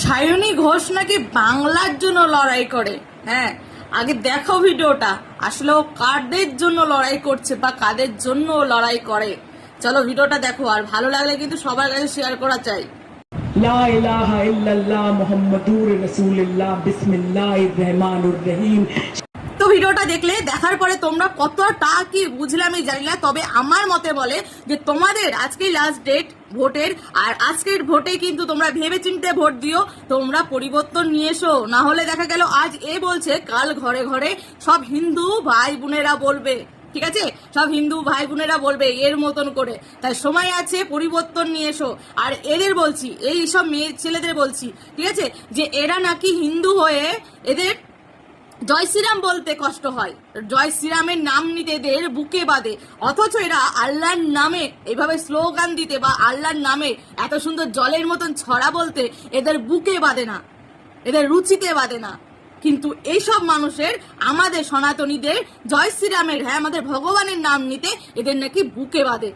সায়নী ঘোষ নাকি বাংলার জন্য লড়াই করে। হ্যাঁ, আগে দেখো ভিডিওটা, আসলে ও কাদের জন্য লড়াই করছে বা কাদের জন্য লড়াই করে। চলো ভিডিওটা দেখো, আর ভালো লাগলে কিন্তু সবার কাছে শেয়ার করা চাই। লা ইলাহা ইল্লাল্লাহ মুহাম্মাদুর রাসূলুল্লাহ বিসমিল্লাহির রহমানির রহিম। তো ভিডিওটা দেখলে, দেখার পরে তোমরা কতটা কি বুঝলে আমি জানি না, তবে আমার মতে বলে যে তোমাদের আজকেই লাস্ট ডেট ভোটের, আর আজকের ভোটে কিন্তু তোমরা ভেবে চিন্তে ভোট দিও, তোমরা পরিবর্তন নিয়ে এসো। না হলে দেখা গেল আজ এ বলছে, কাল ঘরে ঘরে সব হিন্দু ভাই বোনেরা বলবে, ঠিক আছে, সব হিন্দু ভাই বোনেরা বলবে এর মতন করে। তাই সময় আছে, পরিবর্তন নিয়ে এসো। আর এদের বলছি, এই সব মেয়ে ছেলেদের বলছি, ঠিক আছে, যে এরা নাকি হিন্দু হয়ে এদের জয় শ্রীরাম বলতে কষ্ট হয়, জয় শ্রীরামের নাম নিতে এদের বুকে বাঁধে, অথচ এরা আল্লাহর নামে এভাবে স্লোগান দিতে বা আল্লাহর নামে এত সুন্দর জলের মতন ছড়া বলতে এদের বুকে বাঁধে না, এদের রুচিতে বাঁধে না। কিন্তু এইসব মানুষের, আমাদের সনাতনীদের জয় শ্রীরামের, হ্যাঁ আমাদের ভগবানের নাম নিতে এদের নাকি বুকে বাঁধে।